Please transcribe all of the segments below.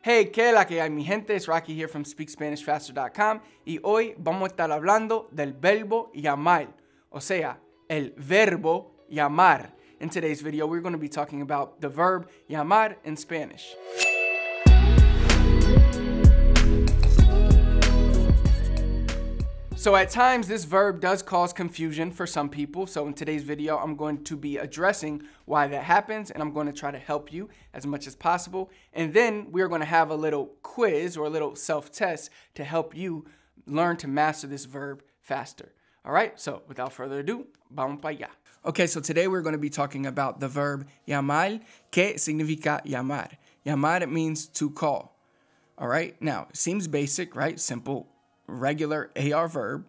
Hey, ¿qué la que hay, mi gente? It's Rocky here from SpeakSpanishFaster.com y hoy vamos a estar hablando del verbo llamar, o sea, el verbo llamar. In today's video, we're going to be talking about the verb llamar in Spanish. So at times, this verb does cause confusion for some people. So in today's video, I'm going to be addressing why that happens, and I'm going to try to help you as much as possible. And then we're going to have a little quiz or a little self-test to help you learn to master this verb faster. All right, so without further ado, vamos para allá. Okay, so today we're going to be talking about the verb llamar, que significa llamar. Llamar means to call. All right, now, it seems basic, right? Simple, regular AR verb,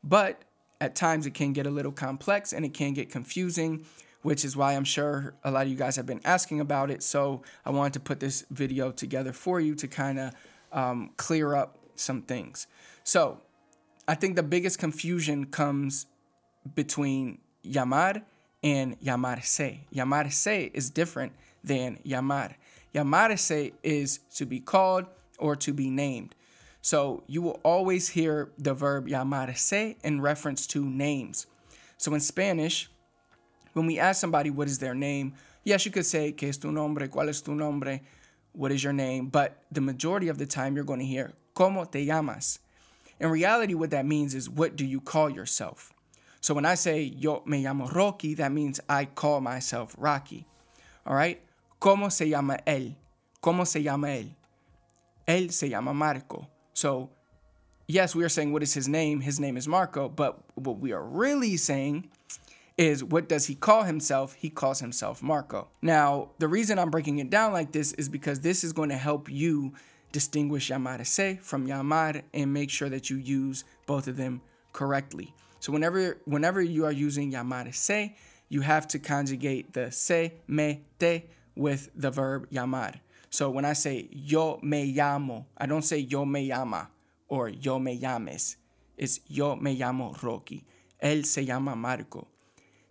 but at times it can get a little complex and it can get confusing, which is why I'm sure a lot of you guys have been asking about it. So I wanted to put this video together for you to kind of clear up some things. So I think the biggest confusion comes between llamar and llamarse. Llamarse is different than llamar. Llamarse is to be called or to be named. So you will always hear the verb llamarse in reference to names. So in Spanish, when we ask somebody what is their name, yes, you could say, ¿Qué es tu nombre? ¿Cuál es tu nombre? What is your name? But the majority of the time, you're going to hear, ¿Cómo te llamas? In reality, what that means is, what do you call yourself? So when I say, yo me llamo Rocky, that means I call myself Rocky. All right? ¿Cómo se llama él? ¿Cómo se llama él? Él se llama Marco. So, yes, we are saying, what is his name? His name is Marco. But what we are really saying is, what does he call himself? He calls himself Marco. Now, the reason I'm breaking it down like this is because this is going to help you distinguish llamarse from llamar and make sure that you use both of them correctly. So whenever you are using llamarse, you have to conjugate the se, me, te with the verb llamar. So when I say yo me llamo, I don't say yo me llama or yo me llames. It's yo me llamo Rocky. Él se llama Marco.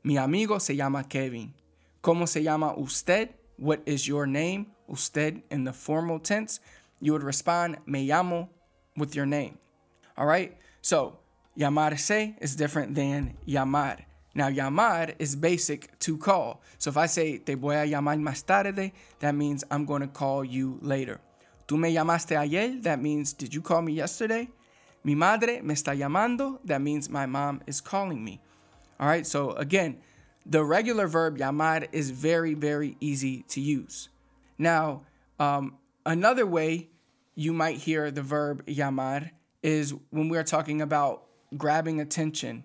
Mi amigo se llama Kevin. ¿Cómo se llama usted? What is your name? Usted in the formal tense. You would respond me llamo with your name. All right? So llamarse is different than llamar. Now, llamar is basic to call. So if I say, te voy a llamar más tarde, that means I'm going to call you later. Tú me llamaste ayer, that means, did you call me yesterday? Mi madre me está llamando, that means my mom is calling me. All right, so again, the regular verb llamar is very, very easy to use. Now, another way you might hear the verb llamar is when we're talking about grabbing attention,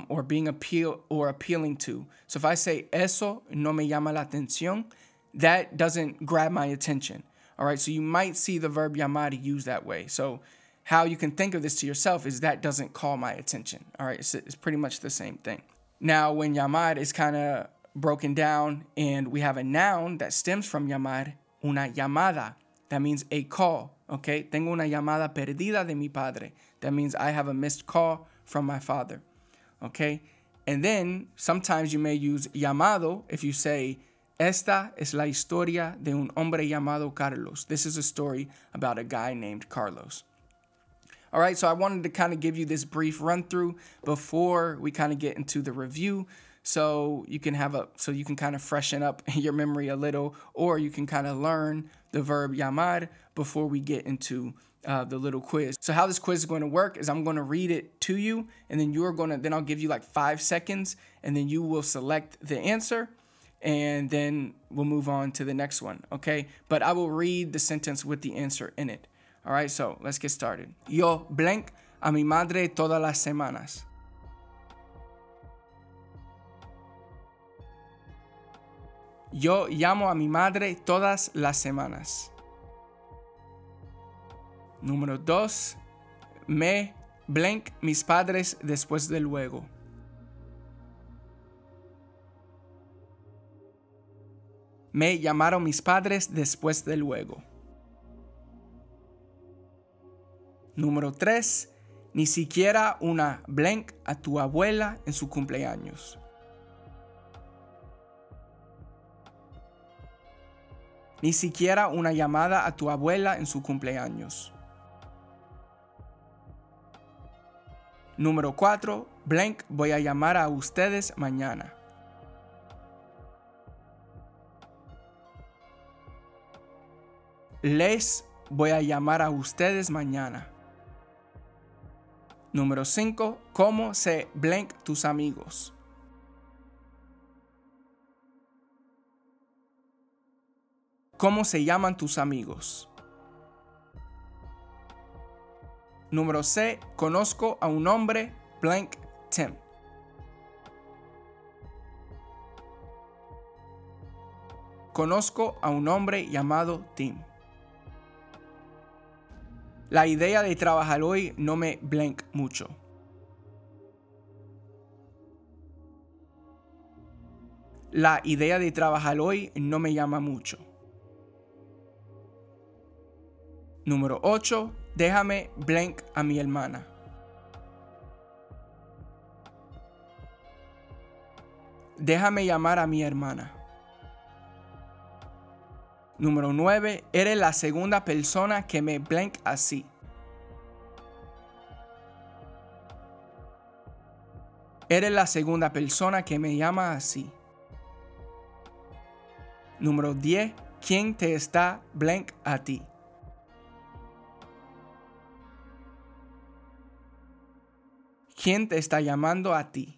or being appealing to. So if I say, eso no me llama la atención, that doesn't grab my attention. All right, so you might see the verb llamar used that way. So how you can think of this to yourself is, that doesn't call my attention. All right, it's pretty much the same thing. Now, when llamar is kind of broken down and we have a noun that stems from llamar, una llamada, that means a call. Okay, tengo una llamada perdida de mi padre. That means I have a missed call from my father. Okay, and then sometimes you may use llamado if you say, esta es la historia de un hombre llamado Carlos. This is a story about a guy named Carlos. All right, so I wanted to kind of give you this brief run through before we kind of get into the review, so you can kind of freshen up your memory a little, or you can kind of learn the verb llamar before we get into the little quiz. So how this quiz is going to work is, I'm going to read it to you, and then I'll give you like 5 seconds, and then you will select the answer, and then we'll move on to the next one, okay? But I will read the sentence with the answer in it. All right, so let's get started. Yo blank a mi madre todas las semanas. Yo llamo a mi madre todas las semanas. Número 2. Me blank mis padres después de luego. Me llamaron mis padres después de luego. Número 3. Ni siquiera una blank a tu abuela en su cumpleaños. Ni siquiera una llamada a tu abuela en su cumpleaños. Número 4. Blank, voy a llamar a ustedes mañana. Les voy a llamar a ustedes mañana. Número 5. ¿Cómo se blank tus amigos? ¿Cómo se llaman tus amigos? Número C. Conozco a un hombre blank Tim. Conozco a un hombre llamado Tim. La idea de trabajar hoy no me blank mucho. La idea de trabajar hoy no me llama mucho. Número 8. Déjame blank a mi hermana. Déjame llamar a mi hermana. Número 9. Eres la segunda persona que me blank así. Eres la segunda persona que me llama así. Número 10. ¿Quién te está blank a ti? ¿Quién te está llamando a ti?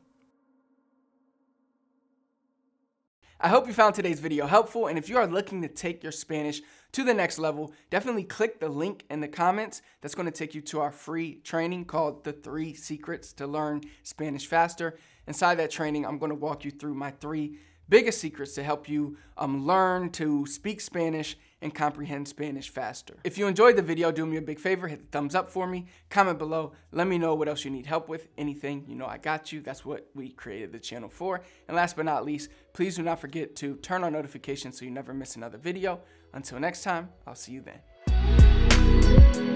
I hope you found today's video helpful, and if you are looking to take your Spanish to the next level, definitely click the link in the comments. That's going to take you to our free training called The 3 Secrets to Learn Spanish Faster. Inside that training, I'm going to walk you through my 3 biggest secrets to help you learn to speak Spanish and comprehend Spanish faster. If you enjoyed the video, do me a big favor, hit the thumbs up for me, comment below, let me know what else you need help with, anything, you know I got you. That's what we created the channel for. And last but not least, please do not forget to turn on notifications so you never miss another video. Until next time, I'll see you then.